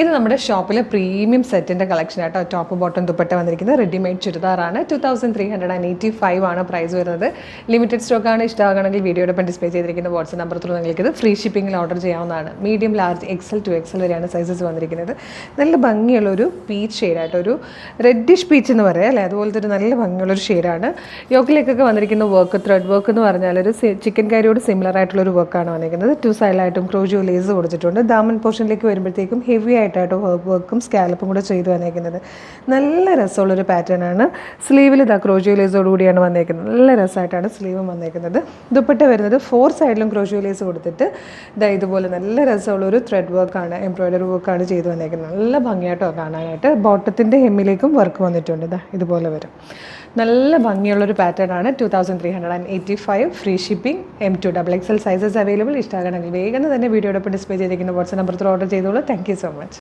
ഇത് നമ്മുടെ ഷോപ്പിലെ പ്രീമിയം സെറ്റിൻ്റെ കളക്ഷൻ ആട്ടോ. ടോപ്പ് ബോട്ടം ദുപ്പട്ട വന്നിരിക്കുന്നത് റെഡിമെയ്ഡ് ചുരിദാറാണ്. 2385 ആണ് പ്രൈസ് വരുന്നത്. ലിമിറ്റഡ് സ്റ്റോക്കാണ്. ഇഷ്ടമാകണമെങ്കിൽ വീഡിയോടൊപ്പം ഡിസ്പ്ലേ ചെയ്തിരിക്കുന്ന വാട്സ്ആപ്പ് നമ്പർ ത്രൂ നിങ്ങൾക്ക് ഇത് ഫ്രീ ഷിപ്പിംഗിൽ ഓർഡർ ചെയ്യാവുന്നതാണ്. Medium, large, XL to XL വരെയാണ് സൈസസ് വന്നിരിക്കുന്നത്. നല്ല ഭംഗിയുള്ളൊരു പീച്ച് ഷെയ്ഡായിട്ട്, ഒരു റെഡിഷ് പീച്ച് എന്ന് പറയാം അല്ലേ, അതുപോലത്തെ ഒരു നല്ല ഭംഗിയുള്ളൊരു ഷെയ്ഡാണ്. യോക്കിലേക്കൊക്കെ വന്നിരിക്കുന്ന വർക്ക്, ത്രെഡ് വർക്ക് എന്ന് പറഞ്ഞാൽ ഒരു ചിക്കൻ കാരിയോട് സിമിലർ ആയിട്ടുള്ളൊരു വർക്കാണ് വന്നിരിക്കുന്നത്. 2 സൈഡിലായിട്ടും ക്രോജോ ലേസ് കൊടുത്തിട്ടുണ്ട്. ദാമൻ പോർഷനിലേക്ക് വരുമ്പോഴത്തേക്കും ഹെവി ആയിട്ടായിട്ട് വർക്കും സ്കാലപ്പും കൂടെ ചെയ്ത് വന്നേക്കുന്നത്. നല്ല രസമുള്ളൊരു പാറ്റേൺ ആണ്. സ്ലീവിൽ ഇതാ ക്രോജോ ലേസോടുകൂടിയാണ് വന്നേക്കുന്നത്. നല്ല രസമായിട്ടാണ് സ്ലീവും വന്നേക്കുന്നത്. ദുപ്പട്ട വരുന്നത് 4 സൈഡിലും ക്രോജോ ലേസ് കൊടുത്തിട്ട് ഇതാ ഇതുപോലെ നല്ല രസമുള്ളൊരു ത്രെഡ് വർക്കാണ്, എംബ്രോയ്ഡറി വർക്കാണ് ചെയ്ത് വന്നേക്കുന്നത്. നല്ല ഭംഗിയായിട്ടോ കാണാനായിട്ട്. ബോട്ടത്തിൻ്റെ ഹെമ്മിലേക്കും വർക്ക് വന്നിട്ടുണ്ട്. ഇതാ ഇതുപോലെ വരും. നല്ല ഭംഗിയുള്ളൊരു പാറ്റേൺ ആണ്. 2385 free shipping. M2XXL sizes available. ഇഷ്ടമാകണമെങ്കിൽ വേഗം തന്നെ വീഡിയോടൊപ്പം ഡിസ്പ്ലേ ചെയ്തിരിക്കുന്ന വാട്സ്ആപ്പ് നമ്പർ ഓർഡർ ചെയ്തോളൂ. Thank you so much.